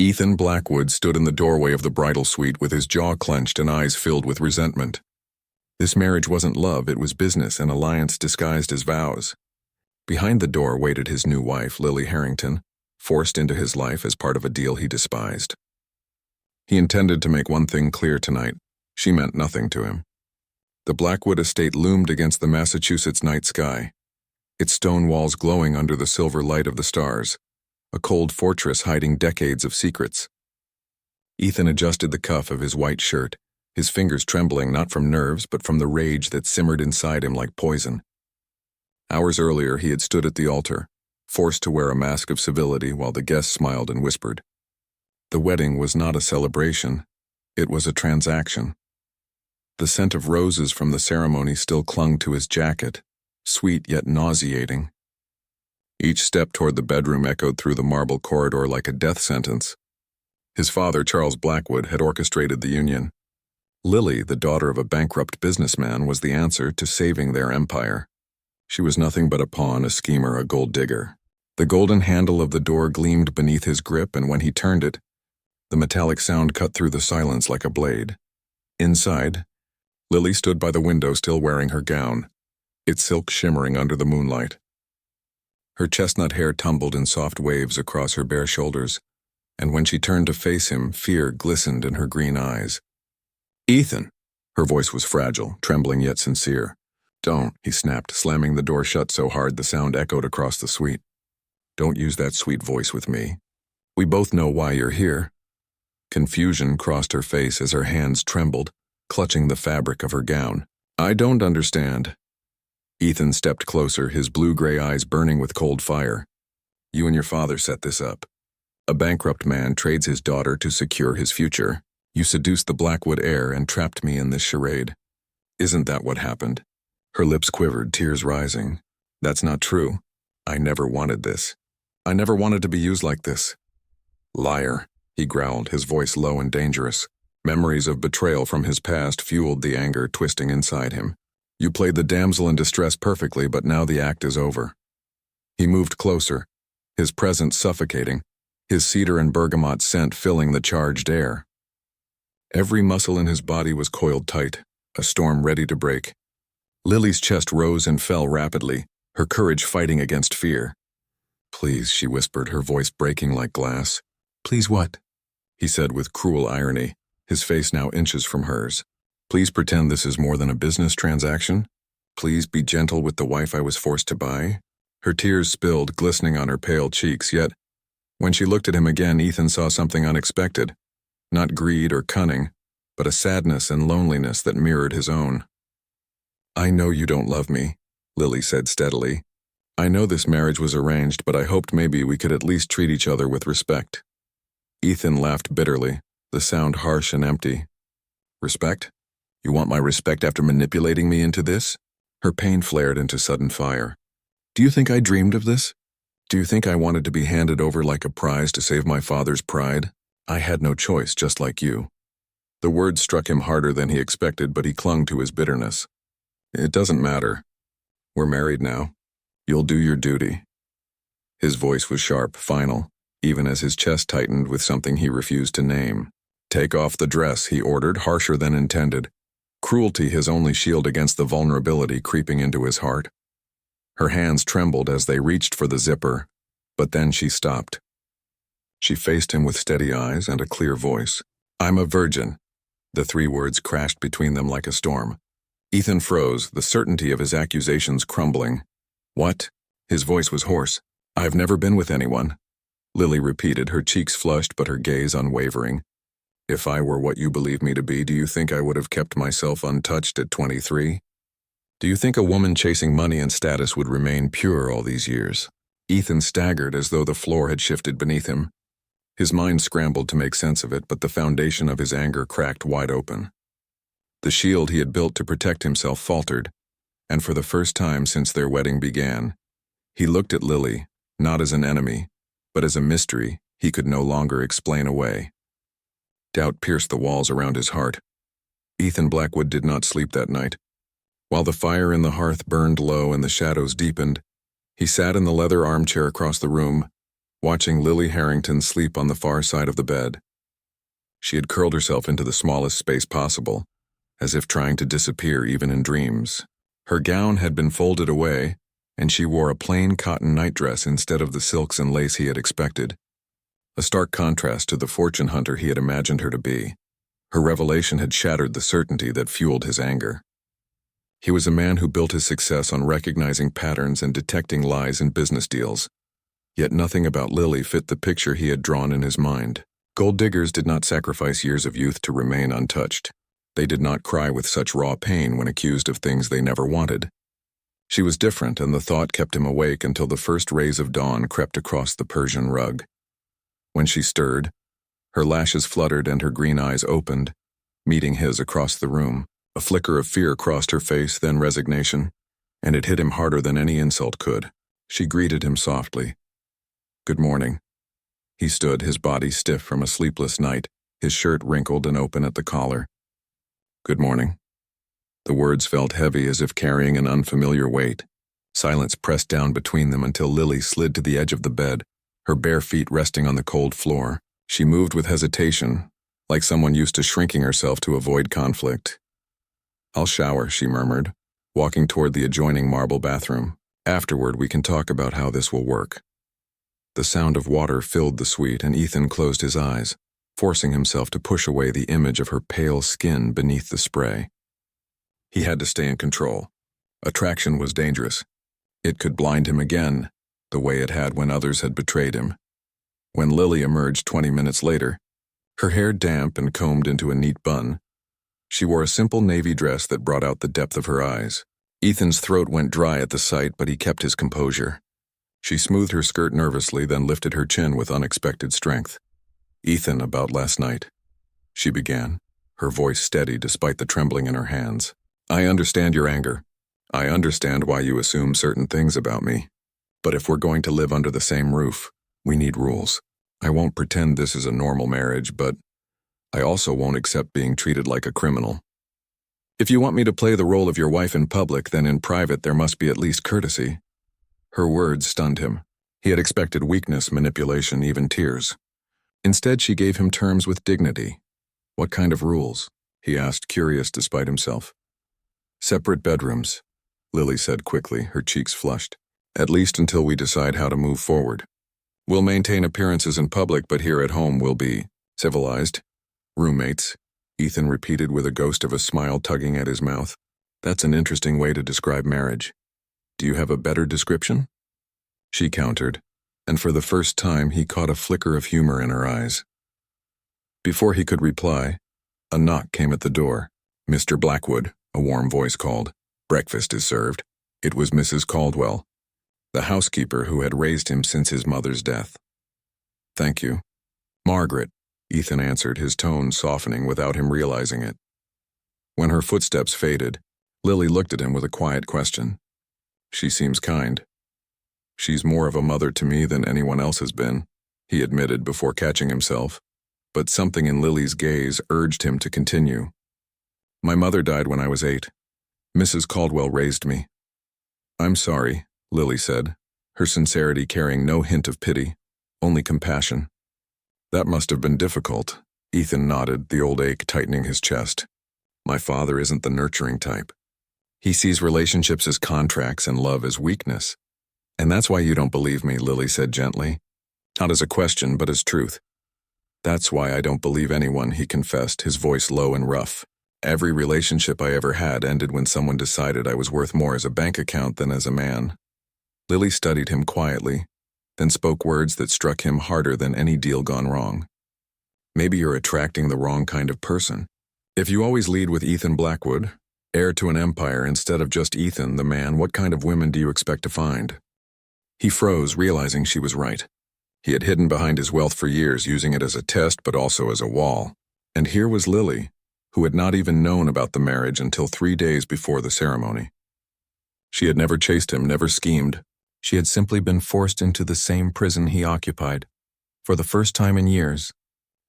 Ethan Blackwood stood in the doorway of the bridal suite with his jaw clenched and eyes filled with resentment. This marriage wasn't love, it was business, an alliance disguised as vows. Behind the door waited his new wife, Lily Harrington, forced into his life as part of a deal he despised. He intended to make one thing clear tonight: she meant nothing to him. The Blackwood estate loomed against the Massachusetts night sky, its stone walls glowing under the silver light of the stars, a cold fortress hiding decades of secrets. Ethan adjusted the cuff of his white shirt, his fingers trembling not from nerves but from the rage that simmered inside him like poison. Hours earlier he had stood at the altar, forced to wear a mask of civility while the guests smiled and whispered. The wedding was not a celebration, it was a transaction. The scent of roses from the ceremony still clung to his jacket, sweet yet nauseating. Each step toward the bedroom echoed through the marble corridor like a death sentence. His father, Charles Blackwood, had orchestrated the union. Lily, the daughter of a bankrupt businessman, was the answer to saving their empire. She was nothing but a pawn, a schemer, a gold digger. The golden handle of the door gleamed beneath his grip, and when he turned it, the metallic sound cut through the silence like a blade. Inside, Lily stood by the window still wearing her gown, its silk shimmering under the moonlight. Her chestnut hair tumbled in soft waves across her bare shoulders, and when she turned to face him, fear glistened in her green eyes. "Ethan!" Her voice was fragile, trembling yet sincere. "Don't," he snapped, slamming the door shut so hard the sound echoed across the suite. "Don't use that sweet voice with me. We both know why you're here." Confusion crossed her face as her hands trembled, clutching the fabric of her gown. "I don't understand." Ethan stepped closer, his blue-gray eyes burning with cold fire. "You and your father set this up. A bankrupt man trades his daughter to secure his future. You seduced the Blackwood heir and trapped me in this charade. Isn't that what happened?" Her lips quivered, tears rising. "That's not true. I never wanted this. I never wanted to be used like this." "Liar," he growled, his voice low and dangerous. Memories of betrayal from his past fueled the anger twisting inside him. "You played the damsel in distress perfectly, but now the act is over." He moved closer, his presence suffocating, his cedar and bergamot scent filling the charged air. Every muscle in his body was coiled tight, a storm ready to break. Lily's chest rose and fell rapidly, her courage fighting against fear. "Please," she whispered, her voice breaking like glass. "Please what?" he said with cruel irony, his face now inches from hers. "Please pretend this is more than a business transaction? Please be gentle with the wife I was forced to buy?" Her tears spilled, glistening on her pale cheeks, yet when she looked at him again, Ethan saw something unexpected. Not greed or cunning, but a sadness and loneliness that mirrored his own. "I know you don't love me," Lily said steadily. "I know this marriage was arranged, but I hoped maybe we could at least treat each other with respect." Ethan laughed bitterly, the sound harsh and empty. "Respect? You want my respect after manipulating me into this?" Her pain flared into sudden fire. "Do you think I dreamed of this? Do you think I wanted to be handed over like a prize to save my father's pride? I had no choice, just like you." The words struck him harder than he expected, but he clung to his bitterness. "It doesn't matter. We're married now. You'll do your duty." His voice was sharp, final, even as his chest tightened with something he refused to name. "Take off the dress," he ordered, harsher than intended. Cruelty his only shield against the vulnerability creeping into his heart. Her hands trembled as they reached for the zipper, but then she stopped. She faced him with steady eyes and a clear voice. "I'm a virgin." The 3 words crashed between them like a storm. Ethan froze, the certainty of his accusations crumbling. "What?" His voice was hoarse. "I've never been with anyone," Lily repeated, her cheeks flushed but her gaze unwavering. "If I were what you believe me to be, do you think I would have kept myself untouched at 23? Do you think a woman chasing money and status would remain pure all these years?" Ethan staggered as though the floor had shifted beneath him. His mind scrambled to make sense of it, but the foundation of his anger cracked wide open. The shield he had built to protect himself faltered, and for the first time since their wedding began, he looked at Lily, not as an enemy, but as a mystery he could no longer explain away. Doubt pierced the walls around his heart. Ethan Blackwood did not sleep that night. While the fire in the hearth burned low and the shadows deepened, he sat in the leather armchair across the room, watching Lily Harrington sleep on the far side of the bed. She had curled herself into the smallest space possible, as if trying to disappear even in dreams. Her gown had been folded away, and she wore a plain cotton nightdress instead of the silks and lace he had expected, a stark contrast to the fortune hunter he had imagined her to be. Her revelation had shattered the certainty that fueled his anger. He was a man who built his success on recognizing patterns and detecting lies in business deals. Yet nothing about Lily fit the picture he had drawn in his mind. Gold diggers did not sacrifice years of youth to remain untouched. They did not cry with such raw pain when accused of things they never wanted. She was different, and the thought kept him awake until the first rays of dawn crept across the Persian rug. When she stirred, her lashes fluttered and her green eyes opened, meeting his across the room. A flicker of fear crossed her face, then resignation, and it hit him harder than any insult could. She greeted him softly. "Good morning." He stood, his body stiff from a sleepless night, his shirt wrinkled and open at the collar. "Good morning." The words felt heavy, as if carrying an unfamiliar weight. Silence pressed down between them until Lily slid to the edge of the bed, her bare feet resting on the cold floor. She moved with hesitation, like someone used to shrinking herself to avoid conflict. "I'll shower," she murmured, walking toward the adjoining marble bathroom. "Afterward, we can talk about how this will work." The sound of water filled the suite, and Ethan closed his eyes, forcing himself to push away the image of her pale skin beneath the spray. He had to stay in control. Attraction was dangerous. It could blind him again, the way it had when others had betrayed him. When Lily emerged 20 minutes later, her hair damp and combed into a neat bun, she wore a simple navy dress that brought out the depth of her eyes. Ethan's throat went dry at the sight, but he kept his composure. She smoothed her skirt nervously, then lifted her chin with unexpected strength. "Ethan, about last night," she began, her voice steady despite the trembling in her hands. "I understand your anger. I understand why you assume certain things about me. But if we're going to live under the same roof, we need rules. I won't pretend this is a normal marriage, but I also won't accept being treated like a criminal. If you want me to play the role of your wife in public, then in private there must be at least courtesy." Her words stunned him. He had expected weakness, manipulation, even tears. Instead, she gave him terms with dignity. "What kind of rules?" he asked, curious despite himself. "Separate bedrooms," Lily said quickly, her cheeks flushed. "At least until we decide how to move forward. We'll maintain appearances in public, but here at home we'll be civilized. Roommates," Ethan repeated with a ghost of a smile tugging at his mouth. "That's an interesting way to describe marriage. Do you have a better description?" She countered, and for the first time he caught a flicker of humor in her eyes. Before he could reply, a knock came at the door. "Mr. Blackwood," a warm voice called. "Breakfast is served." It was Mrs. Caldwell, the housekeeper who had raised him since his mother's death. "Thank you." "Margaret," Ethan answered, his tone softening without him realizing it. When her footsteps faded, Lily looked at him with a quiet question. "She seems kind." "She's more of a mother to me than anyone else has been," he admitted before catching himself. But something in Lily's gaze urged him to continue. "My mother died when I was 8. Mrs. Caldwell raised me." "I'm sorry," Lily said, her sincerity carrying no hint of pity, only compassion. "That must have been difficult." Ethan nodded, the old ache tightening his chest. "My father isn't the nurturing type. He sees relationships as contracts and love as weakness. And that's why you don't believe me," Lily said gently. "Not as a question, but as truth." "That's why I don't believe anyone," he confessed, his voice low and rough. "Every relationship I ever had ended when someone decided I was worth more as a bank account than as a man." Lily studied him quietly, then spoke words that struck him harder than any deal gone wrong. "Maybe you're attracting the wrong kind of person. If you always lead with Ethan Blackwood, heir to an empire, instead of just Ethan, the man, what kind of women do you expect to find?" He froze, realizing she was right. He had hidden behind his wealth for years, using it as a test but also as a wall. And here was Lily, who had not even known about the marriage until 3 days before the ceremony. She had never chased him, never schemed. She had simply been forced into the same prison he occupied. For the first time in years,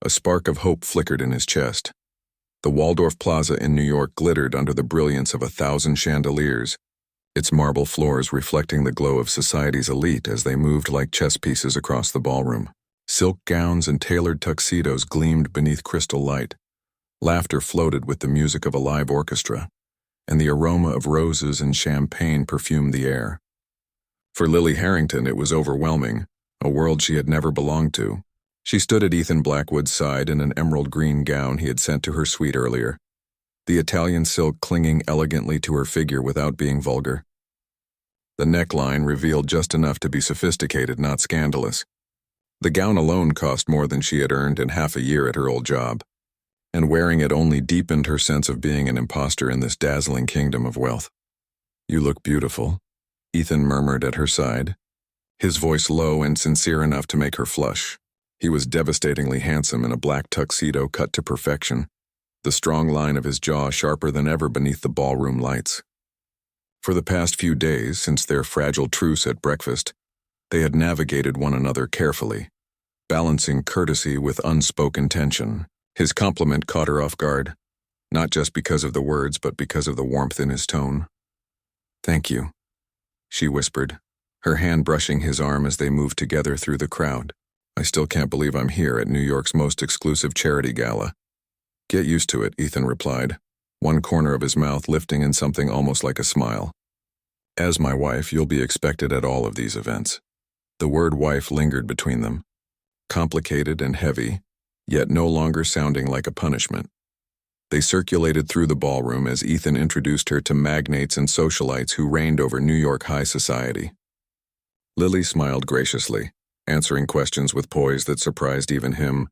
a spark of hope flickered in his chest. The Waldorf Plaza in New York glittered under the brilliance of 1,000 chandeliers, its marble floors reflecting the glow of society's elite as they moved like chess pieces across the ballroom. Silk gowns and tailored tuxedos gleamed beneath crystal light. Laughter floated with the music of a live orchestra, and the aroma of roses and champagne perfumed the air. For Lily Harrington, it was overwhelming, a world she had never belonged to. She stood at Ethan Blackwood's side in an emerald green gown he had sent to her suite earlier, the Italian silk clinging elegantly to her figure without being vulgar. The neckline revealed just enough to be sophisticated, not scandalous. The gown alone cost more than she had earned in half a year at her old job, and wearing it only deepened her sense of being an imposter in this dazzling kingdom of wealth. "You look beautiful," Ethan murmured at her side, his voice low and sincere enough to make her flush. He was devastatingly handsome in a black tuxedo cut to perfection, the strong line of his jaw sharper than ever beneath the ballroom lights. For the past few days, since their fragile truce at breakfast, they had navigated one another carefully, balancing courtesy with unspoken tension. His compliment caught her off guard, not just because of the words, but because of the warmth in his tone. "Thank you," she whispered, her hand brushing his arm as they moved together through the crowd. "I still can't believe I'm here at New York's most exclusive charity gala." "Get used to it," Ethan replied, one corner of his mouth lifting in something almost like a smile. "As my wife, you'll be expected at all of these events." The word wife lingered between them, complicated and heavy, yet no longer sounding like a punishment. They circulated through the ballroom as Ethan introduced her to magnates and socialites who reigned over New York high society. Lily smiled graciously, answering questions with poise that surprised even him.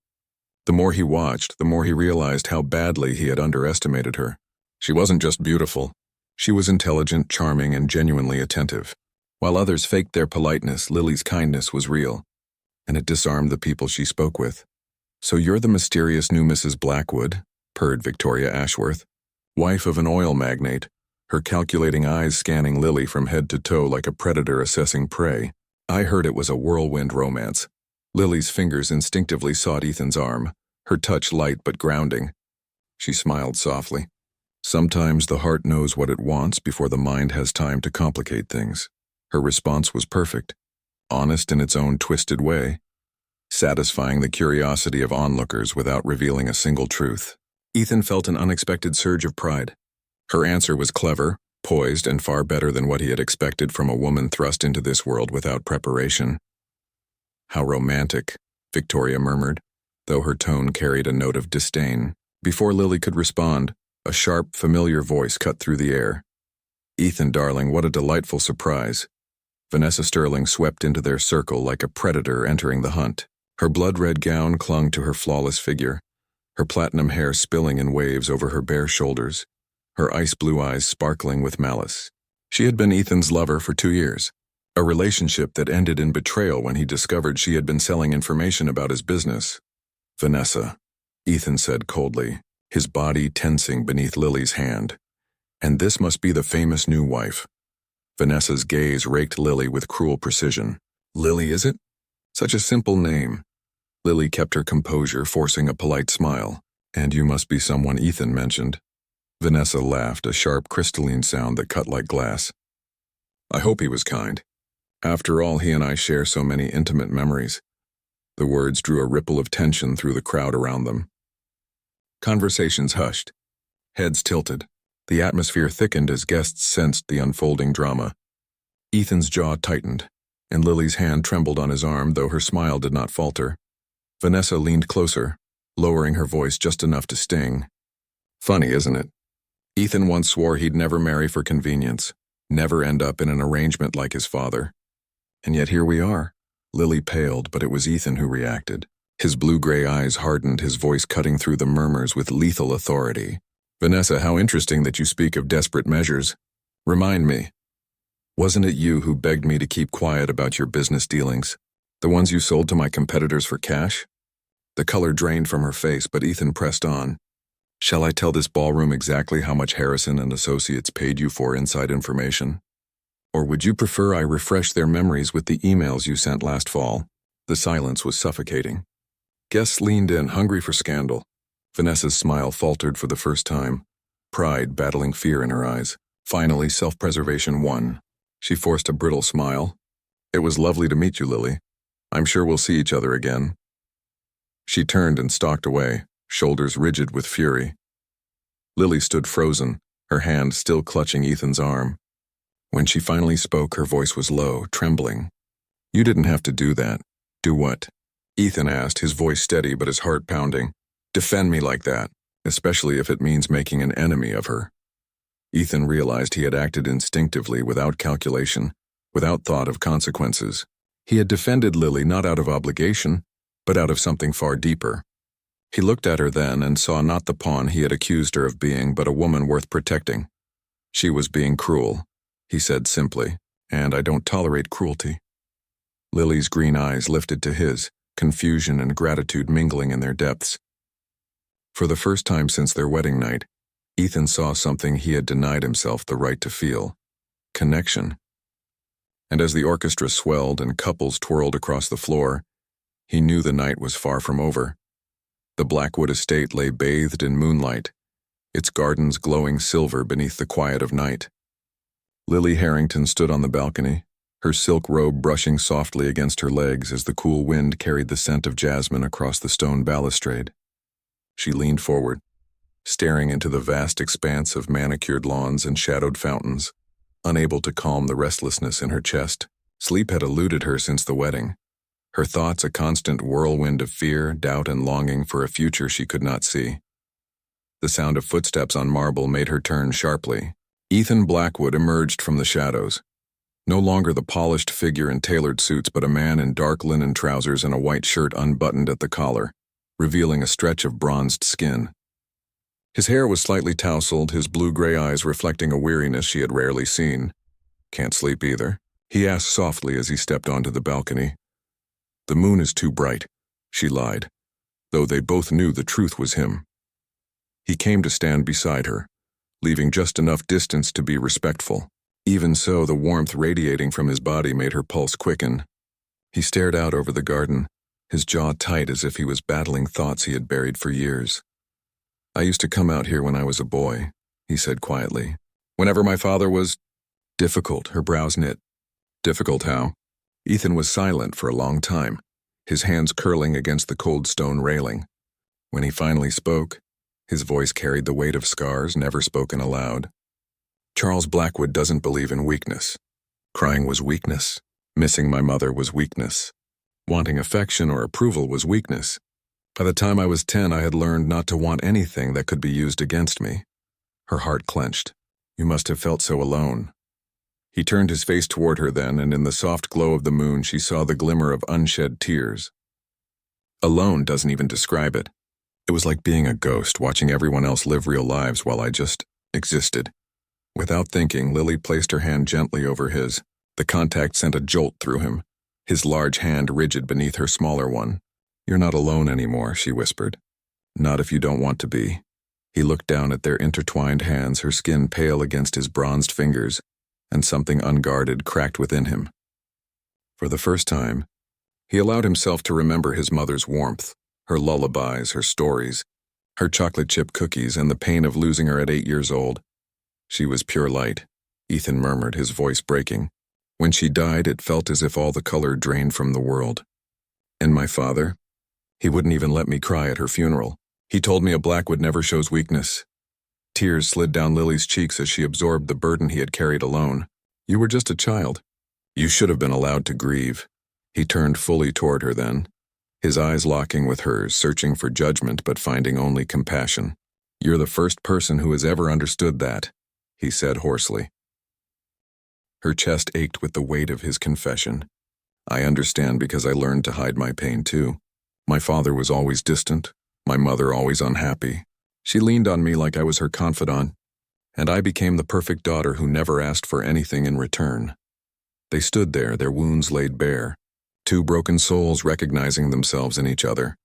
The more he watched, the more he realized how badly he had underestimated her. She wasn't just beautiful. She was intelligent, charming, and genuinely attentive. While others faked their politeness, Lily's kindness was real, and it disarmed the people she spoke with. "So you're the mysterious new Mrs. Blackwood," purred Victoria Ashworth, wife of an oil magnate, her calculating eyes scanning Lily from head to toe like a predator assessing prey. "I heard it was a whirlwind romance." Lily's fingers instinctively sought Ethan's arm, her touch light but grounding. She smiled softly. "Sometimes the heart knows what it wants before the mind has time to complicate things." Her response was perfect, honest in its own twisted way, satisfying the curiosity of onlookers without revealing a single truth. Ethan felt an unexpected surge of pride. Her answer was clever, poised, and far better than what he had expected from a woman thrust into this world without preparation. "How romantic," Victoria murmured, though her tone carried a note of disdain. Before Lily could respond, a sharp, familiar voice cut through the air. "Ethan, darling, what a delightful surprise." Vanessa Sterling swept into their circle like a predator entering the hunt. Her blood-red gown clung to her flawless figure, her platinum hair spilling in waves over her bare shoulders, her ice-blue eyes sparkling with malice. She had been Ethan's lover for 2 years, a relationship that ended in betrayal when he discovered she had been selling information about his business. "Vanessa," Ethan said coldly, his body tensing beneath Lily's hand. "And this must be the famous new wife." Vanessa's gaze raked Lily with cruel precision. "Lily, is it? Such a simple name." Lily kept her composure, forcing a polite smile. "And you must be someone Ethan mentioned." Vanessa laughed, a sharp, crystalline sound that cut like glass. "I hope he was kind. After all, he and I share so many intimate memories." The words drew a ripple of tension through the crowd around them. Conversations hushed. Heads tilted. The atmosphere thickened as guests sensed the unfolding drama. Ethan's jaw tightened, and Lily's hand trembled on his arm, though her smile did not falter. Vanessa leaned closer, lowering her voice just enough to sting. "Funny, isn't it? Ethan once swore he'd never marry for convenience, never end up in an arrangement like his father. And yet here we are." Lily paled, but it was Ethan who reacted. His blue-gray eyes hardened, his voice cutting through the murmurs with lethal authority. "Vanessa, how interesting that you speak of desperate measures. Remind me, wasn't it you who begged me to keep quiet about your business dealings? The ones you sold to my competitors for cash?" The color drained from her face, but Ethan pressed on. "Shall I tell this ballroom exactly how much Harrison and Associates paid you for inside information? Or would you prefer I refresh their memories with the emails you sent last fall?" The silence was suffocating. Guests leaned in, hungry for scandal. Vanessa's smile faltered for the first time, pride battling fear in her eyes. Finally, self-preservation won. She forced a brittle smile. It was lovely to meet you, Lily. I'm sure we'll see each other again. She turned and stalked away, shoulders rigid with fury. Lily stood frozen, her hand still clutching Ethan's arm. When she finally spoke, her voice was low, trembling. You didn't have to do that. Do what? Ethan asked, his voice steady but his heart pounding. Defend me like that, especially if it means making an enemy of her. Ethan realized he had acted instinctively, without calculation, without thought of consequences. He had defended Lily not out of obligation, but out of something far deeper. He looked at her then and saw not the pawn he had accused her of being, but a woman worth protecting. She was being cruel, he said simply, and I don't tolerate cruelty. Lily's green eyes lifted to his, confusion and gratitude mingling in their depths. For the first time since their wedding night, Ethan saw something he had denied himself the right to feel: connection. And as the orchestra swelled and couples twirled across the floor, he knew the night was far from over. The Blackwood estate lay bathed in moonlight, its gardens glowing silver beneath the quiet of night. Lily Harrington stood on the balcony, her silk robe brushing softly against her legs as the cool wind carried the scent of jasmine across the stone balustrade. She leaned forward, staring into the vast expanse of manicured lawns and shadowed fountains, unable to calm the restlessness in her chest. Sleep had eluded her since the wedding, her thoughts a constant whirlwind of fear, doubt, and longing for a future she could not see. The sound of footsteps on marble made her turn sharply. Ethan Blackwood emerged from the shadows, no longer the polished figure in tailored suits, but a man in dark linen trousers and a white shirt unbuttoned at the collar, revealing a stretch of bronzed skin. His hair was slightly tousled, his blue-gray eyes reflecting a weariness she had rarely seen. Can't sleep either, he asked softly as he stepped onto the balcony. The moon is too bright, she lied, though they both knew the truth was him. He came to stand beside her, leaving just enough distance to be respectful. Even so, the warmth radiating from his body made her pulse quicken. He stared out over the garden, his jaw tight as if he was battling thoughts he had buried for years. I used to come out here when I was a boy, he said quietly. Whenever my father was difficult, her brows knit. Difficult how? Ethan was silent for a long time, his hands curling against the cold stone railing. When he finally spoke, his voice carried the weight of scars never spoken aloud. Charles Blackwood doesn't believe in weakness. Crying was weakness. Missing my mother was weakness. Wanting affection or approval was weakness. By the time I was 10, I had learned not to want anything that could be used against me. Her heart clenched. You must have felt so alone. He turned his face toward her then, and in the soft glow of the moon she saw the glimmer of unshed tears. Alone doesn't even describe it. It was like being a ghost, watching everyone else live real lives while I just existed. Without thinking, Lily placed her hand gently over his. The contact sent a jolt through him, his large hand rigid beneath her smaller one. You're not alone anymore, she whispered. Not if you don't want to be. He looked down at their intertwined hands, her skin pale against his bronzed fingers, and something unguarded cracked within him. For the first time, he allowed himself to remember his mother's warmth, her lullabies, her stories, her chocolate chip cookies, and the pain of losing her at 8 years old. She was pure light, Ethan murmured, his voice breaking. When she died, it felt as if all the color drained from the world. And my father? He wouldn't even let me cry at her funeral. He told me a Blackwood never shows weakness. Tears slid down Lily's cheeks as she absorbed the burden he had carried alone. You were just a child. You should have been allowed to grieve. He turned fully toward her then, his eyes locking with hers, searching for judgment but finding only compassion. You're the first person who has ever understood that, he said hoarsely. Her chest ached with the weight of his confession. I understand because I learned to hide my pain too. My father was always distant, my mother always unhappy. She leaned on me like I was her confidant, and I became the perfect daughter who never asked for anything in return. They stood there, their wounds laid bare, two broken souls recognizing themselves in each other.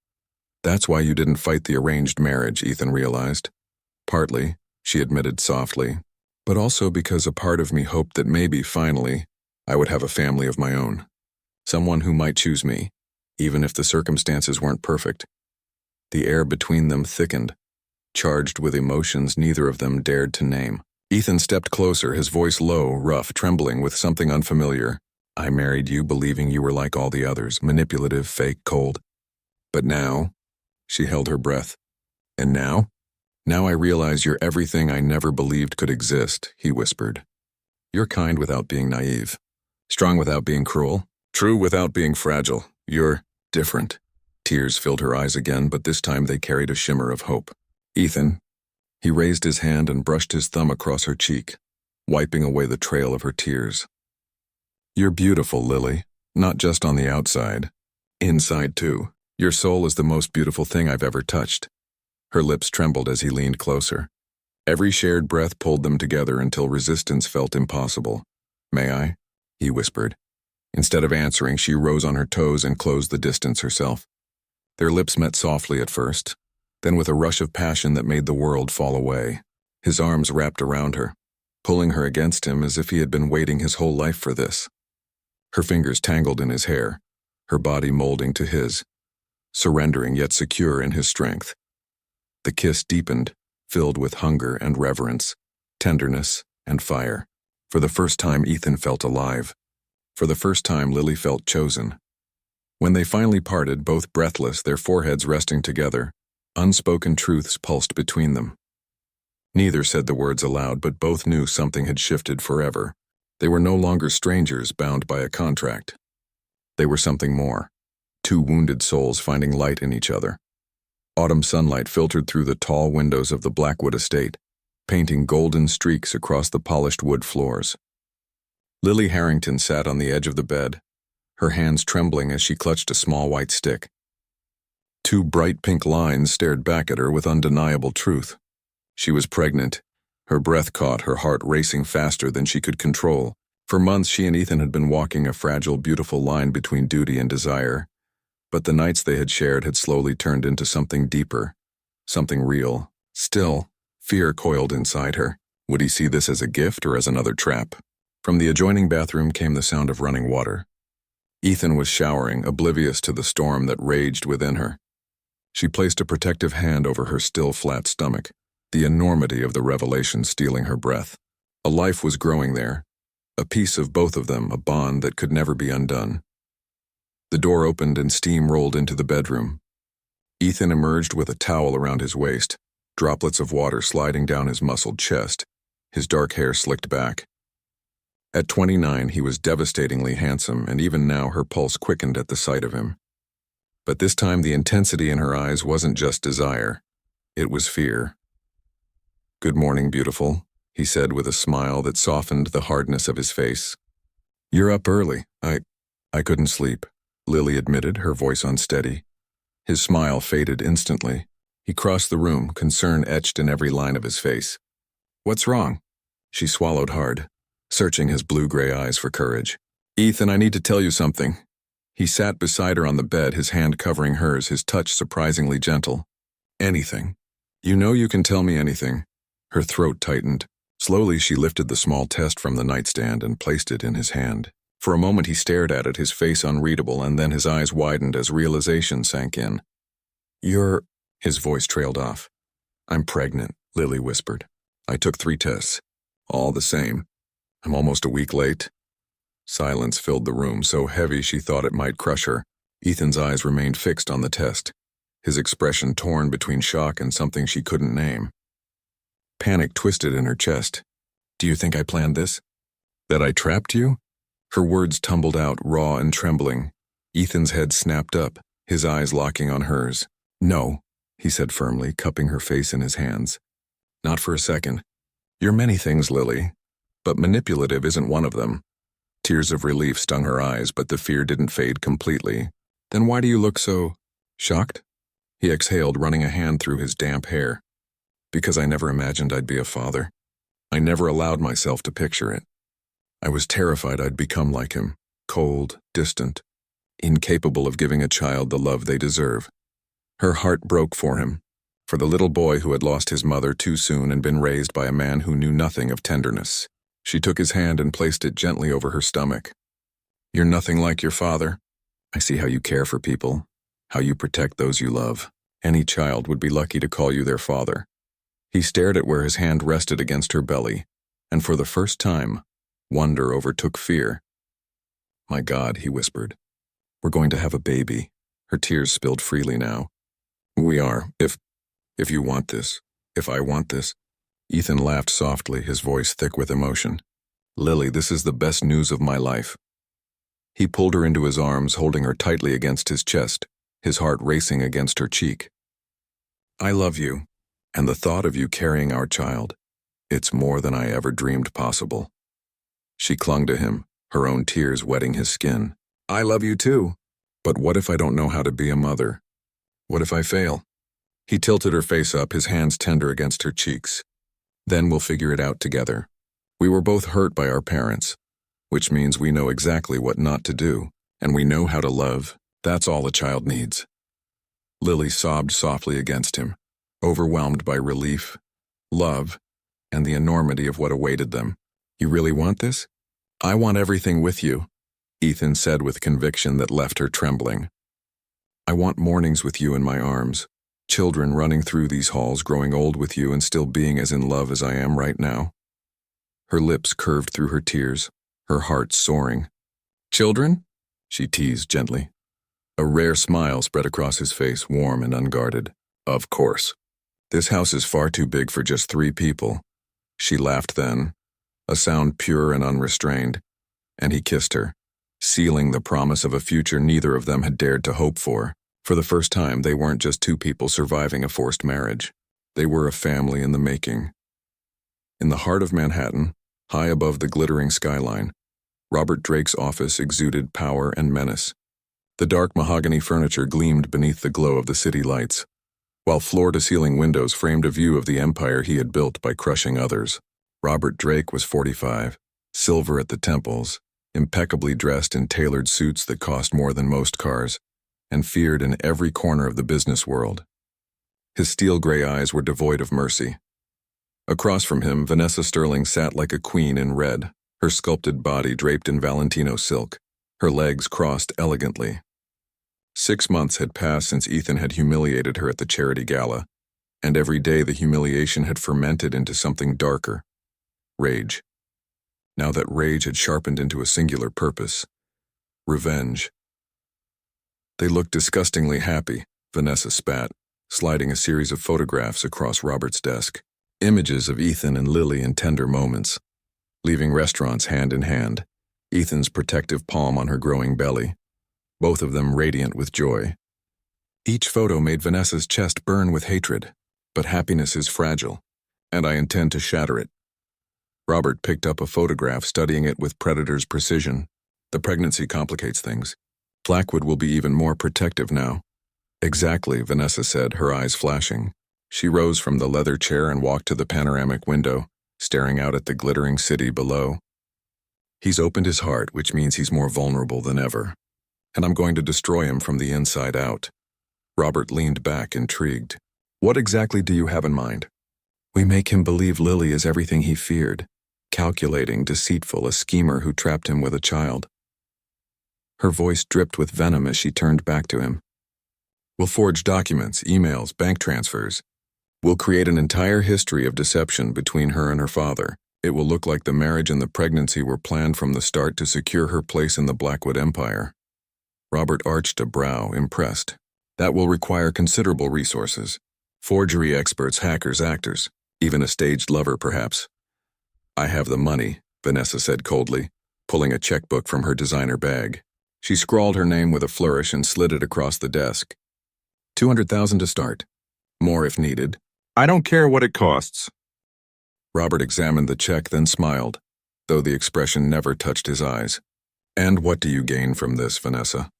That's why you didn't fight the arranged marriage, Ethan realized. Partly, she admitted softly, but also because a part of me hoped that maybe, finally, I would have a family of my own. Someone who might choose me, even if the circumstances weren't perfect. The air between them thickened, charged with emotions neither of them dared to name. Ethan stepped closer, his voice low, rough, trembling with something unfamiliar. I married you believing you were like all the others, manipulative, fake, cold. But now, she held her breath. And now? Now I realize you're everything I never believed could exist, he whispered. You're kind without being naive. Strong without being cruel. True without being fragile. You're different. Tears filled her eyes again, but this time they carried a shimmer of hope. Ethan. He raised his hand and brushed his thumb across her cheek, wiping away the trail of her tears. You're beautiful, Lily. Not just on the outside. Inside, too. Your soul is the most beautiful thing I've ever touched. Her lips trembled as he leaned closer. Every shared breath pulled them together until resistance felt impossible. May I? He whispered. Instead of answering, she rose on her toes and closed the distance herself. Their lips met softly at first, then with a rush of passion that made the world fall away. His arms wrapped around her, pulling her against him as if he had been waiting his whole life for this. Her fingers tangled in his hair, her body molding to his, surrendering yet secure in his strength. The kiss deepened, filled with hunger and reverence, tenderness and fire. For the first time, Ethan felt alive. For the first time, Lily felt chosen. When they finally parted, both breathless, their foreheads resting together, unspoken truths pulsed between them. Neither said the words aloud, but both knew something had shifted forever. They were no longer strangers bound by a contract. They were something more. Two wounded souls finding light in each other. Autumn sunlight filtered through the tall windows of the Blackwood estate, painting golden streaks across the polished wood floors. Lily Harrington sat on the edge of the bed, her hands trembling as she clutched a small white stick. Two bright pink lines stared back at her with undeniable truth. She was pregnant. Her breath caught, her heart racing faster than she could control. For months, she and Ethan had been walking a fragile, beautiful line between duty and desire. But the nights they had shared had slowly turned into something deeper, something real. Still, fear coiled inside her. Would he see this as a gift or as another trap? From the adjoining bathroom came the sound of running water. Ethan was showering, oblivious to the storm that raged within her. She placed a protective hand over her still flat stomach, the enormity of the revelation stealing her breath. A life was growing there, a piece of both of them, a bond that could never be undone. The door opened and steam rolled into the bedroom. Ethan emerged with a towel around his waist, droplets of water sliding down his muscled chest, his dark hair slicked back. At 29, he was devastatingly handsome, and even now her pulse quickened at the sight of him. But this time the intensity in her eyes wasn't just desire, it was fear. Good morning, beautiful, he said with a smile that softened the hardness of his face. You're up early. I couldn't sleep, Lily admitted, her voice unsteady. His smile faded instantly. He crossed the room, concern etched in every line of his face. What's wrong? She swallowed hard, searching his blue-gray eyes for courage. Ethan, I need to tell you something. He sat beside her on the bed, his hand covering hers, his touch surprisingly gentle. Anything. You know you can tell me anything. Her throat tightened. Slowly she lifted the small test from the nightstand and placed it in his hand. For a moment he stared at it, his face unreadable, and then his eyes widened as realization sank in. His voice trailed off. I'm pregnant, Lily whispered. I took 3 tests. All the same. I'm almost a week late. Silence filled the room, so heavy she thought it might crush her. Ethan's eyes remained fixed on the test, his expression torn between shock and something she couldn't name. Panic twisted in her chest. Do you think I planned this? That I trapped you? Her words tumbled out, raw and trembling. Ethan's head snapped up, his eyes locking on hers. No, he said firmly, cupping her face in his hands. Not for a second. You're many things, Lily, but manipulative isn't one of them. Tears of relief stung her eyes, but the fear didn't fade completely. Then why do you look so shocked? He exhaled, running a hand through his damp hair. Because I never imagined I'd be a father. I never allowed myself to picture it. I was terrified I'd become like him, cold, distant, incapable of giving a child the love they deserve. Her heart broke for him, for the little boy who had lost his mother too soon and been raised by a man who knew nothing of tenderness. She took his hand and placed it gently over her stomach. You're nothing like your father. I see how you care for people, how you protect those you love. Any child would be lucky to call you their father. He stared at where his hand rested against her belly, and for the first time, wonder overtook fear. "My God," he whispered. "We're going to have a baby." Her tears spilled freely now. "We are, if you want this, if I want this." Ethan laughed softly, his voice thick with emotion. "Lily, this is the best news of my life." He pulled her into his arms, holding her tightly against his chest, his heart racing against her cheek. "I love you, and the thought of you carrying our child, it's more than I ever dreamed possible." She clung to him, her own tears wetting his skin. "I love you too. But what if I don't know how to be a mother? What if I fail?" He tilted her face up, his hands tender against her cheeks. "Then we'll figure it out together. We were both hurt by our parents, which means we know exactly what not to do, and we know how to love. That's all a child needs." Lily sobbed softly against him, overwhelmed by relief, love, and the enormity of what awaited them. "You really want this?" "I want everything with you," Ethan said with conviction that left her trembling. "I want mornings with you in my arms, children running through these halls, growing old with you and still being as in love as I am right now." Her lips curved through her tears, her heart soaring. "Children?" she teased gently. A rare smile spread across his face, warm and unguarded. "Of course. This house is far too big for just 3 people." She laughed then, a sound pure and unrestrained, and he kissed her, sealing the promise of a future neither of them had dared to hope for. For the first time, they weren't just 2 people surviving a forced marriage. They were a family in the making. In the heart of Manhattan, high above the glittering skyline, Robert Drake's office exuded power and menace. The dark mahogany furniture gleamed beneath the glow of the city lights, while floor-to-ceiling windows framed a view of the empire he had built by crushing others. Robert Drake was 45, silver at the temples, impeccably dressed in tailored suits that cost more than most cars, and feared in every corner of the business world. His steel-gray eyes were devoid of mercy. Across from him, Vanessa Sterling sat like a queen in red, her sculpted body draped in Valentino silk, her legs crossed elegantly. 6 months had passed since Ethan had humiliated her at the charity gala, and every day the humiliation had fermented into something darker: rage. Now that rage had sharpened into a singular purpose: revenge. They looked disgustingly happy, Vanessa spat, sliding a series of photographs across Robert's desk. Images of Ethan and Lily in tender moments, leaving restaurants hand in hand, Ethan's protective palm on her growing belly, both of them radiant with joy. Each photo made Vanessa's chest burn with hatred. But happiness is fragile, and I intend to shatter it. Robert picked up a photograph, studying it with predator's precision. The pregnancy complicates things. Blackwood will be even more protective now. "Exactly," Vanessa said, her eyes flashing. She rose from the leather chair and walked to the panoramic window, staring out at the glittering city below. "He's opened his heart, which means he's more vulnerable than ever. And I'm going to destroy him from the inside out." Robert leaned back, intrigued. "What exactly do you have in mind?" "We make him believe Lily is everything he feared. Calculating, deceitful, a schemer who trapped him with a child." Her voice dripped with venom as she turned back to him. "We'll forge documents, emails, bank transfers. We'll create an entire history of deception between her and her father. It will look like the marriage and the pregnancy were planned from the start to secure her place in the Blackwood Empire." Robert arched a brow, impressed. "That will require considerable resources. Forgery experts, hackers, actors, even a staged lover, perhaps." "I have the money," Vanessa said coldly, pulling a checkbook from her designer bag. She scrawled her name with a flourish and slid it across the desk. 200,000 to start. More if needed. "I don't care what it costs." Robert examined the check, then smiled, though the expression never touched his eyes. "And what do you gain from this, Vanessa?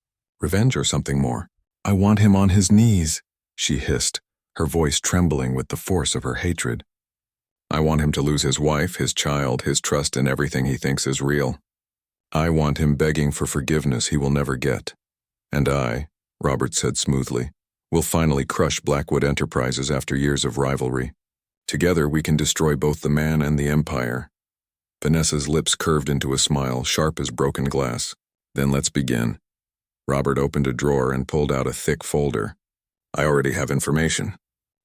Revenge or something more?" "I want him on his knees," she hissed, her voice trembling with the force of her hatred. "I want him to lose his wife, his child, his trust in everything he thinks is real. I want him begging for forgiveness he will never get. And I," Robert said smoothly, "will finally crush Blackwood Enterprises after years of rivalry. Together we can destroy both the man and the empire." Vanessa's lips curved into a smile, sharp as broken glass. "Then let's begin." Robert opened a drawer and pulled out a thick folder. "I already have information.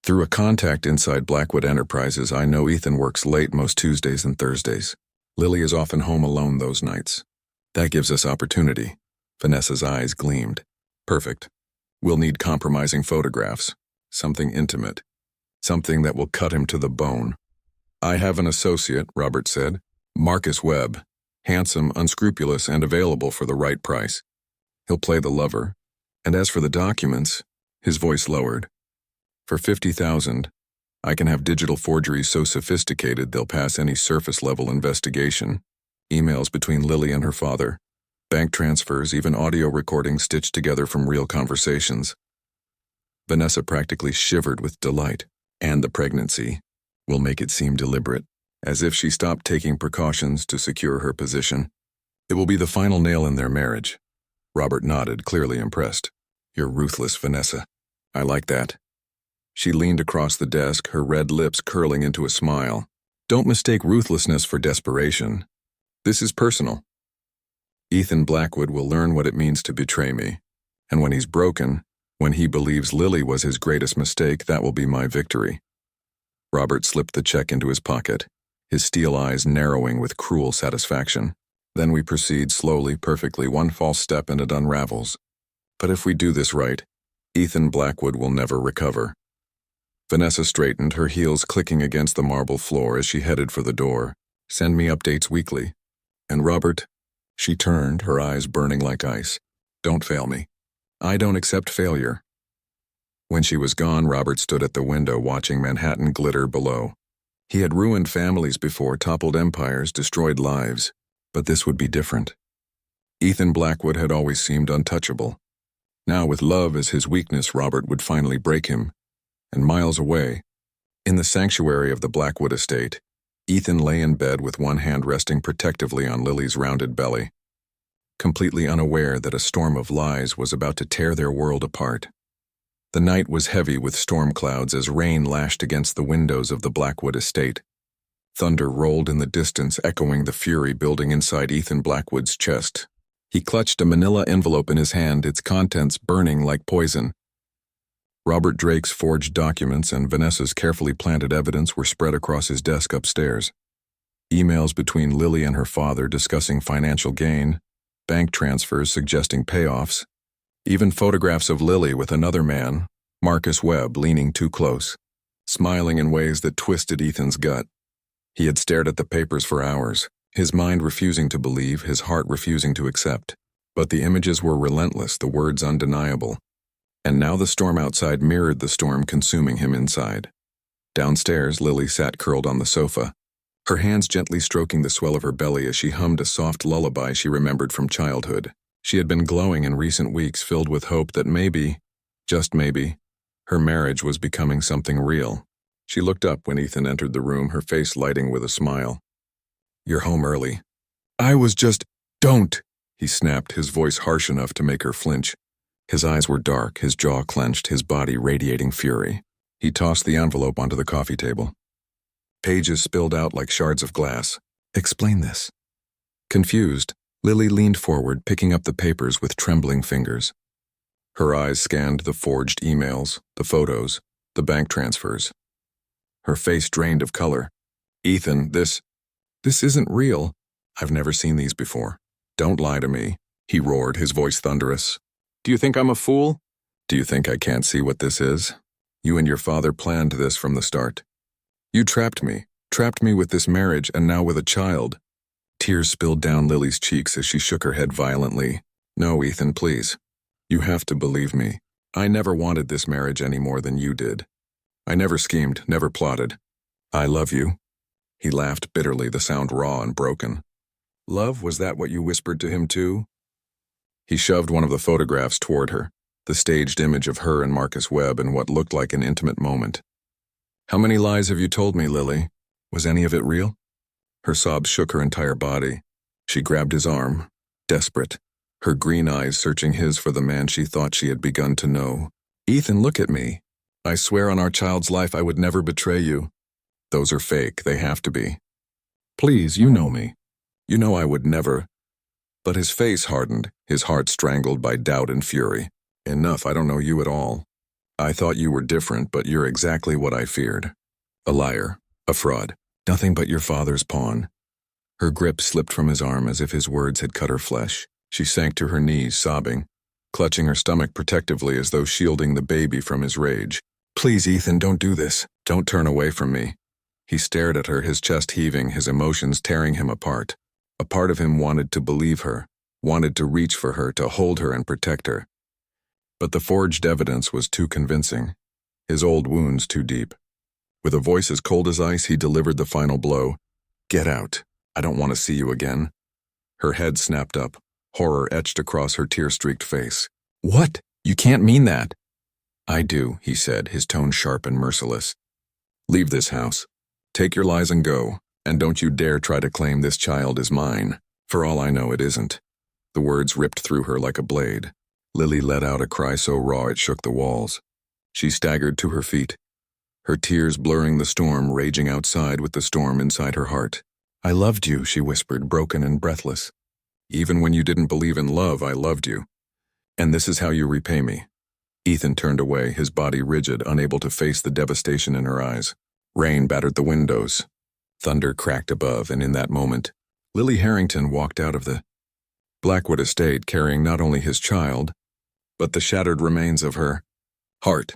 Through a contact inside Blackwood Enterprises, I know Ethan works late most Tuesdays and Thursdays. Lily is often home alone those nights. That gives us opportunity. Vanessa's eyes gleamed. Perfect. We'll need compromising photographs. Something intimate. Something that will cut him to the bone. I have an associate, Robert said. Marcus Webb. Handsome, unscrupulous, and available for the right price. He'll play the lover. And as for the documents, his voice lowered. For $50,000, I can have digital forgeries so sophisticated they'll pass any surface-level investigation. Emails between Lily and her father. Bank transfers, even audio recordings stitched together from real conversations. Vanessa practically shivered with delight. And the pregnancy will make it seem deliberate, as if she stopped taking precautions to secure her position. It will be the final nail in their marriage. Robert nodded, clearly impressed. You're ruthless, Vanessa. I like that. She leaned across the desk, her red lips curling into a smile. Don't mistake ruthlessness for desperation. This is personal. Ethan Blackwood will learn what it means to betray me. And when he's broken, when he believes Lily was his greatest mistake, that will be my victory. Robert slipped the check into his pocket, his steel eyes narrowing with cruel satisfaction. Then we proceed slowly, perfectly, one false step and it unravels. But if we do this right, Ethan Blackwood will never recover. Vanessa straightened, her heels clicking against the marble floor as she headed for the door. Send me updates weekly. And Robert, she turned, her eyes burning like ice. Don't fail me. I don't accept failure. When she was gone, Robert stood at the window watching Manhattan glitter below. He had ruined families before, toppled empires, destroyed lives. But this would be different. Ethan Blackwood had always seemed untouchable. Now, with love as his weakness, Robert would finally break him. And miles away, in the sanctuary of the Blackwood estate, Ethan lay in bed with one hand resting protectively on Lily's rounded belly, completely unaware that a storm of lies was about to tear their world apart. The night was heavy with storm clouds as rain lashed against the windows of the Blackwood estate. Thunder rolled in the distance, echoing the fury building inside Ethan Blackwood's chest. He clutched a manila envelope in his hand, its contents burning like poison. Robert Drake's forged documents and Vanessa's carefully planted evidence were spread across his desk upstairs. Emails between Lily and her father discussing financial gain, bank transfers suggesting payoffs, even photographs of Lily with another man, Marcus Webb, leaning too close, smiling in ways that twisted Ethan's gut. He had stared at the papers for hours, his mind refusing to believe, his heart refusing to accept. But the images were relentless, the words undeniable. And now the storm outside mirrored the storm consuming him inside. Downstairs, Lily sat curled on the sofa, her hands gently stroking the swell of her belly as she hummed a soft lullaby she remembered from childhood. She had been glowing in recent weeks, filled with hope that maybe, just maybe, her marriage was becoming something real. She looked up when Ethan entered the room, her face lighting with a smile. You're home early. Don't, he snapped, his voice harsh enough to make her flinch. His eyes were dark, his jaw clenched, his body radiating fury. He tossed the envelope onto the coffee table. Pages spilled out like shards of glass. Explain this. Confused, Lily leaned forward, picking up the papers with trembling fingers. Her eyes scanned the forged emails, the photos, the bank transfers. Her face drained of color. Ethan, this isn't real. I've never seen these before. Don't lie to me, he roared, his voice thunderous. Do you think I'm a fool? Do you think I can't see what this is? You and your father planned this from the start. You trapped me with this marriage and now with a child. Tears spilled down Lily's cheeks as she shook her head violently. No, Ethan, please. You have to believe me. I never wanted this marriage any more than you did. I never schemed, never plotted. I love you. He laughed bitterly, the sound raw and broken. Love, was that what you whispered to him too? He shoved one of the photographs toward her, the staged image of her and Marcus Webb in what looked like an intimate moment. How many lies have you told me, Lily? Was any of it real? Her sobs shook her entire body. She grabbed his arm, desperate, her green eyes searching his for the man she thought she had begun to know. Ethan, look at me. I swear on our child's life I would never betray you. Those are fake, they have to be. Please, you know me. You know I would never. But his face hardened, his heart strangled by doubt and fury. Enough, I don't know you at all. I thought you were different, but you're exactly what I feared. A liar. A fraud. Nothing but your father's pawn. Her grip slipped from his arm as if his words had cut her flesh. She sank to her knees, sobbing, clutching her stomach protectively as though shielding the baby from his rage. Please, Ethan, don't do this. Don't turn away from me. He stared at her, his chest heaving, his emotions tearing him apart. A part of him wanted to believe her, wanted to reach for her, to hold her and protect her. But the forged evidence was too convincing, his old wounds too deep. With a voice as cold as ice, he delivered the final blow. Get out. I don't want to see you again. Her head snapped up, horror etched across her tear-streaked face. What? You can't mean that. I do, he said, his tone sharp and merciless. Leave this house. Take your lies and go, and don't you dare try to claim this child is mine. For all I know, it isn't. The words ripped through her like a blade. Lily let out a cry so raw it shook the walls. She staggered to her feet, her tears blurring the storm raging outside with the storm inside her heart. I loved you, she whispered, broken and breathless. Even when you didn't believe in love, I loved you. And this is how you repay me. Ethan turned away, his body rigid, unable to face the devastation in her eyes. Rain battered the windows. Thunder cracked above, and in that moment, Lily Harrington walked out of the Blackwood estate carrying not only his child, but the shattered remains of her heart.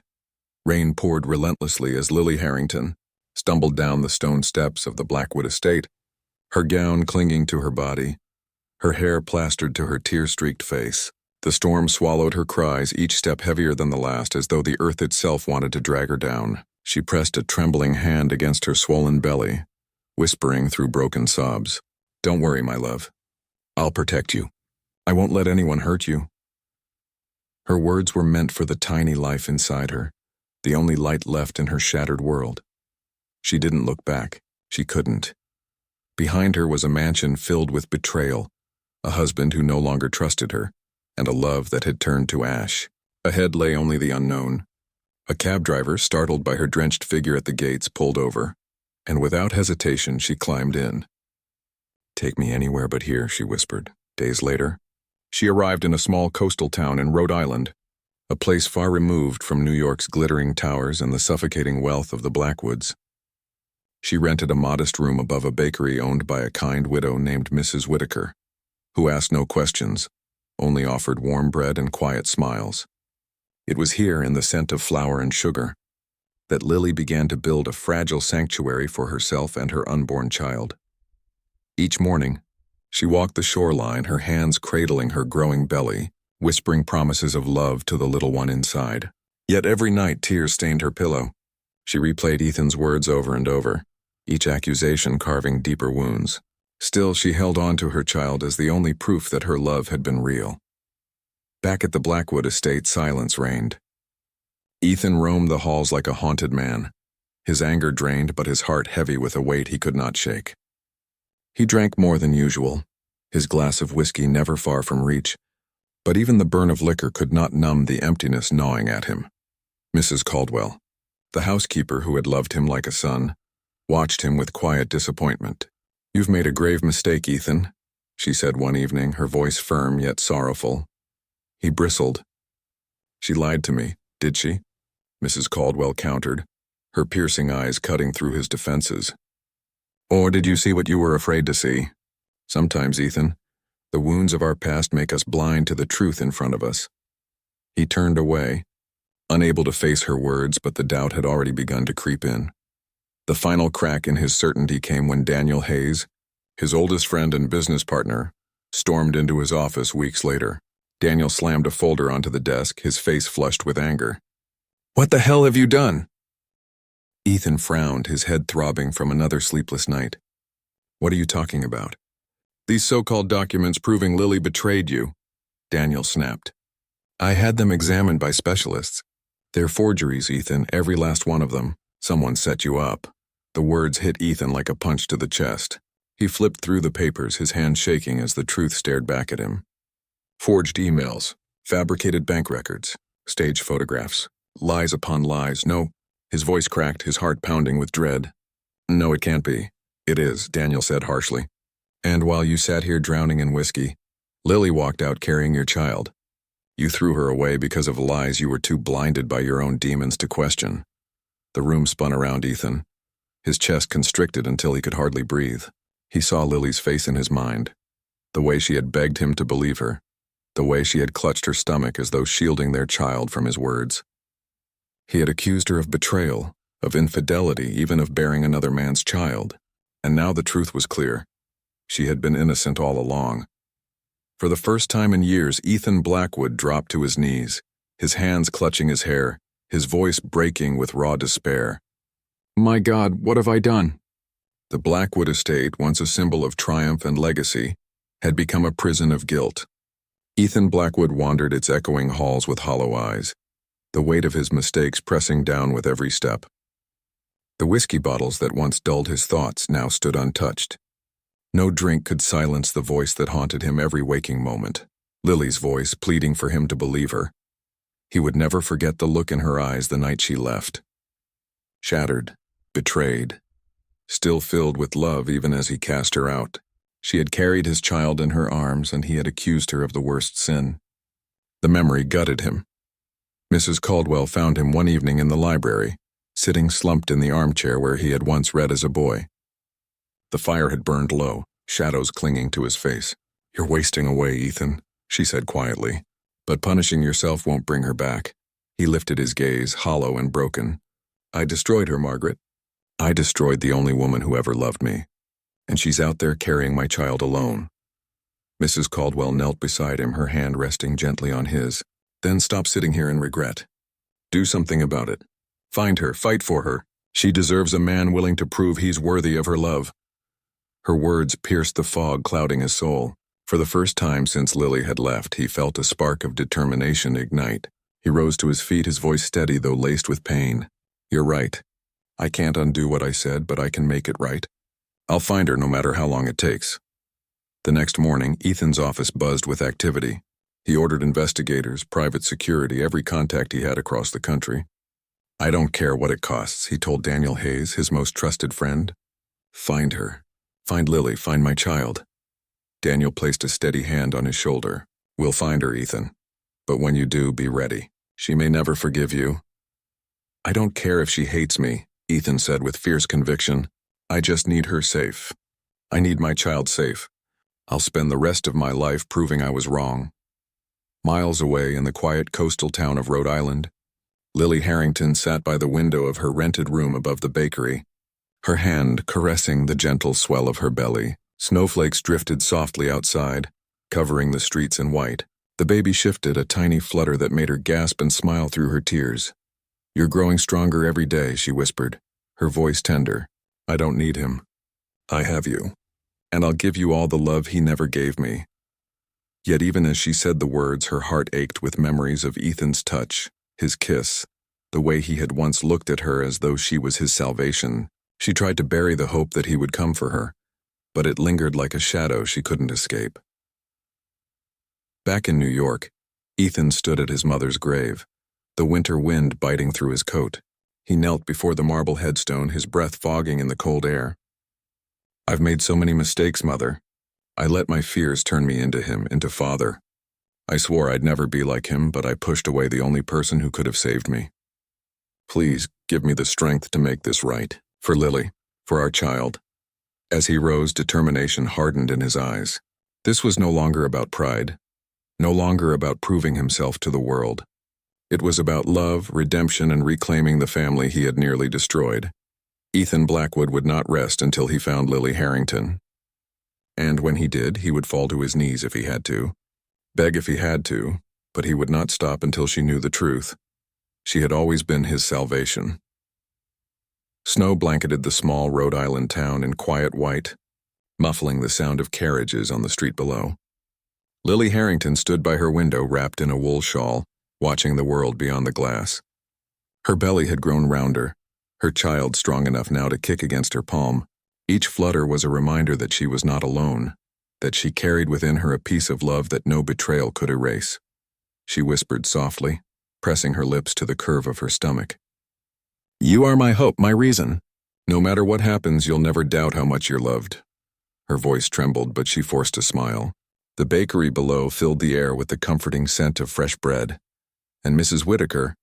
Rain poured relentlessly as Lily Harrington stumbled down the stone steps of the Blackwood estate, her gown clinging to her body, her hair plastered to her tear-streaked face. The storm swallowed her cries, each step heavier than the last, as though the earth itself wanted to drag her down. She pressed a trembling hand against her swollen belly, whispering through broken sobs, Don't worry, my love. I'll protect you. I won't let anyone hurt you. Her words were meant for the tiny life inside her, the only light left in her shattered world. She didn't look back. She couldn't. Behind her was a mansion filled with betrayal, a husband who no longer trusted her, and a love that had turned to ash. Ahead lay only the unknown. A cab driver, startled by her drenched figure at the gates, pulled over, and without hesitation she climbed in. Take me anywhere but here, she whispered. Days later, she arrived in a small coastal town in Rhode Island, a place far removed from New York's glittering towers and the suffocating wealth of the Blackwoods. She rented a modest room above a bakery owned by a kind widow named Mrs. Whitaker, who asked no questions, only offered warm bread and quiet smiles. It was here, in the scent of flour and sugar, that Lily began to build a fragile sanctuary for herself and her unborn child. Each morning, she walked the shoreline, her hands cradling her growing belly, whispering promises of love to the little one inside. Yet every night tears stained her pillow. She replayed Ethan's words over and over, each accusation carving deeper wounds. Still, she held on to her child as the only proof that her love had been real. Back at the Blackwood estate, silence reigned. Ethan roamed the halls like a haunted man, his anger drained but his heart heavy with a weight he could not shake. He drank more than usual, his glass of whiskey never far from reach, but even the burn of liquor could not numb the emptiness gnawing at him. Mrs. Caldwell, the housekeeper who had loved him like a son, watched him with quiet disappointment. You've made a grave mistake, Ethan, she said one evening, her voice firm yet sorrowful. He bristled. She lied to me, did she? Mrs. Caldwell countered, her piercing eyes cutting through his defenses. Or did you see what you were afraid to see? Sometimes, Ethan, the wounds of our past make us blind to the truth in front of us. He turned away, unable to face her words, but the doubt had already begun to creep in. The final crack in his certainty came when Daniel Hayes, his oldest friend and business partner, stormed into his office weeks later. Daniel slammed a folder onto the desk, his face flushed with anger. What the hell have you done? Ethan frowned, his head throbbing from another sleepless night. What are you talking about? These so-called documents proving Lily betrayed you, Daniel snapped. I had them examined by specialists. They're forgeries, Ethan, every last one of them. Someone set you up. The words hit Ethan like a punch to the chest. He flipped through the papers, his hand shaking as the truth stared back at him. Forged emails, fabricated bank records, staged photographs, lies upon lies. No, his voice cracked, his heart pounding with dread. No, it can't be. It is, Daniel said harshly. And while you sat here drowning in whiskey, Lily walked out carrying your child. You threw her away because of lies you were too blinded by your own demons to question. The room spun around Ethan. His chest constricted until he could hardly breathe. He saw Lily's face in his mind. The way she had begged him to believe her. The way she had clutched her stomach as though shielding their child from his words. He had accused her of betrayal, of infidelity, even of bearing another man's child. And now the truth was clear. She had been innocent all along. For the first time in years, Ethan Blackwood dropped to his knees, his hands clutching his hair, his voice breaking with raw despair. "My God, what have I done?" The Blackwood estate, once a symbol of triumph and legacy, had become a prison of guilt. Ethan Blackwood wandered its echoing halls with hollow eyes, the weight of his mistakes pressing down with every step. The whiskey bottles that once dulled his thoughts now stood untouched. No drink could silence the voice that haunted him every waking moment, Lily's voice pleading for him to believe her. He would never forget the look in her eyes the night she left. Shattered, betrayed, still filled with love even as he cast her out. She had carried his child in her arms, and he had accused her of the worst sin. The memory gutted him. Mrs. Caldwell found him one evening in the library, sitting slumped in the armchair where he had once read as a boy. The fire had burned low, shadows clinging to his face. "You're wasting away, Ethan," she said quietly. "But punishing yourself won't bring her back." He lifted his gaze, hollow and broken. "I destroyed her, Margaret. I destroyed the only woman who ever loved me. And she's out there carrying my child alone." Mrs. Caldwell knelt beside him, her hand resting gently on his. "Then stop sitting here in regret. Do something about it. Find her, fight for her. She deserves a man willing to prove he's worthy of her love." Her words pierced the fog clouding his soul. For the first time since Lily had left, he felt a spark of determination ignite. He rose to his feet, his voice steady though laced with pain. "You're right. I can't undo what I said, but I can make it right. I'll find her no matter how long it takes." The next morning, Ethan's office buzzed with activity. He ordered investigators, private security, every contact he had across the country. "I don't care what it costs," he told Daniel Hayes, his most trusted friend. "Find her. Find Lily, find my child." Daniel placed a steady hand on his shoulder. "We'll find her, Ethan. But when you do, be ready. She may never forgive you." "I don't care if she hates me," Ethan said with fierce conviction. "I just need her safe. I need my child safe. I'll spend the rest of my life proving I was wrong." Miles away in the quiet coastal town of Rhode Island, Lily Harrington sat by the window of her rented room above the bakery, her hand caressing the gentle swell of her belly. Snowflakes drifted softly outside, covering the streets in white. The baby shifted, a tiny flutter that made her gasp and smile through her tears. "You're growing stronger every day," she whispered, her voice tender. "I don't need him. I have you. And I'll give you all the love he never gave me." Yet even as she said the words, her heart ached with memories of Ethan's touch, his kiss, the way he had once looked at her as though she was his salvation. She tried to bury the hope that he would come for her, but it lingered like a shadow she couldn't escape. Back in New York, Ethan stood at his mother's grave, the winter wind biting through his coat. He knelt before the marble headstone, his breath fogging in the cold air. "I've made so many mistakes, Mother. I let my fears turn me into him, into father. I swore I'd never be like him, but I pushed away the only person who could have saved me. Please give me the strength to make this right, for Lily, for our child." As he rose, determination hardened in his eyes. This was no longer about pride, no longer about proving himself to the world. It was about love, redemption, and reclaiming the family he had nearly destroyed. Ethan Blackwood would not rest until he found Lily Harrington. And when he did, he would fall to his knees if he had to, beg if he had to, but he would not stop until she knew the truth. She had always been his salvation. Snow blanketed the small Rhode Island town in quiet white, muffling the sound of carriages on the street below. Lily Harrington stood by her window wrapped in a wool shawl, watching the world beyond the glass. Her belly had grown rounder, her child strong enough now to kick against her palm. Each flutter was a reminder that she was not alone, that she carried within her a piece of love that no betrayal could erase. She whispered softly, pressing her lips to the curve of her stomach. "You are my hope, my reason. No matter what happens, you'll never doubt how much you're loved." Her voice trembled, but she forced a smile. The bakery below filled the air with the comforting scent of fresh bread, and Mrs. Whitaker,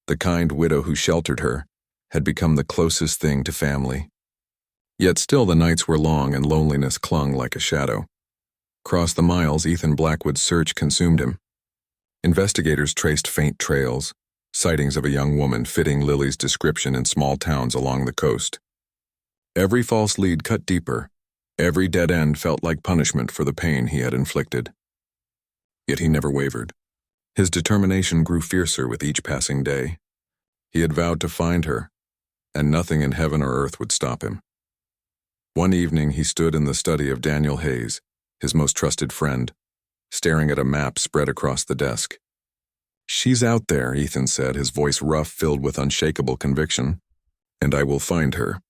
the kind widow who sheltered her, had become the closest thing to family. Yet still the nights were long and loneliness clung like a shadow. Across the miles, Ethan Blackwood's search consumed him. Investigators traced faint trails, sightings of a young woman fitting Lily's description in small towns along the coast. Every false lead cut deeper. Every dead end felt like punishment for the pain he had inflicted. Yet he never wavered. His determination grew fiercer with each passing day. He had vowed to find her, and nothing in heaven or earth would stop him. One evening he stood in the study of Daniel Hayes, his most trusted friend, staring at a map spread across the desk. "She's out there," Ethan said, his voice rough, filled with unshakable conviction. "And I will find her.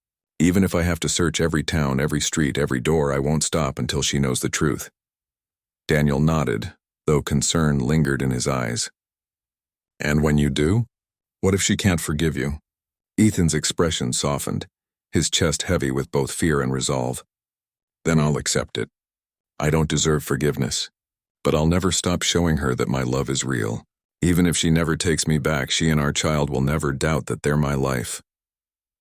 Even if I have to search every town, every street, every door, I won't stop until she knows the truth." Daniel nodded, though concern lingered in his eyes. "And when you do? What if she can't forgive you?" Ethan's expression softened, his chest heavy with both fear and resolve. "Then I'll accept it. I don't deserve forgiveness, but I'll never stop showing her that my love is real. Even if she never takes me back, she and our child will never doubt that they're my life."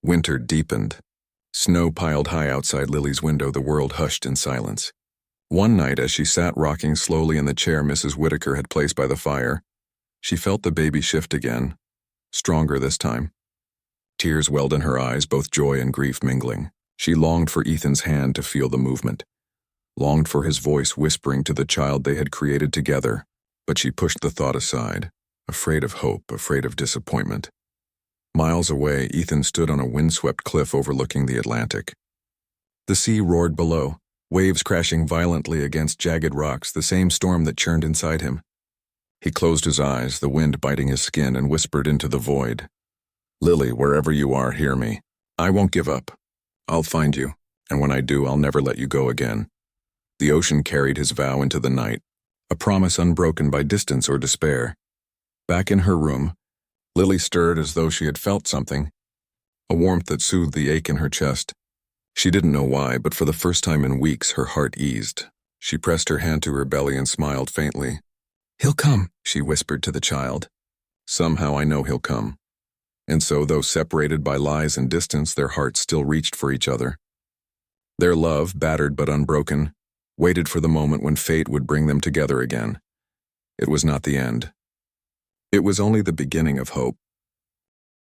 Winter deepened. Snow piled high outside Lily's window. The world hushed in silence. One night, as she sat rocking slowly in the chair Mrs. Whitaker had placed by the fire, she felt the baby shift again, stronger this time. Tears welled in her eyes, both joy and grief mingling. She longed for Ethan's hand to feel the movement, longed for his voice whispering to the child they had created together, but she pushed the thought aside, afraid of hope, afraid of disappointment. Miles away, Ethan stood on a windswept cliff overlooking the Atlantic. The sea roared below, waves crashing violently against jagged rocks, the same storm that churned inside him. He closed his eyes, the wind biting his skin, and whispered into the void, "Lily, wherever you are, hear me. I won't give up. I'll find you, and when I do, I'll never let you go again." The ocean carried his vow into the night, a promise unbroken by distance or despair. Back in her room, Lily stirred as though she had felt something, a warmth that soothed the ache in her chest. She didn't know why, but for the first time in weeks, her heart eased. She pressed her hand to her belly and smiled faintly. "He'll come," she whispered to the child. "Somehow I know he'll come." And so, though separated by lies and distance, their hearts still reached for each other. Their love, battered but unbroken, waited for the moment when fate would bring them together again. It was not the end. It was only the beginning of hope.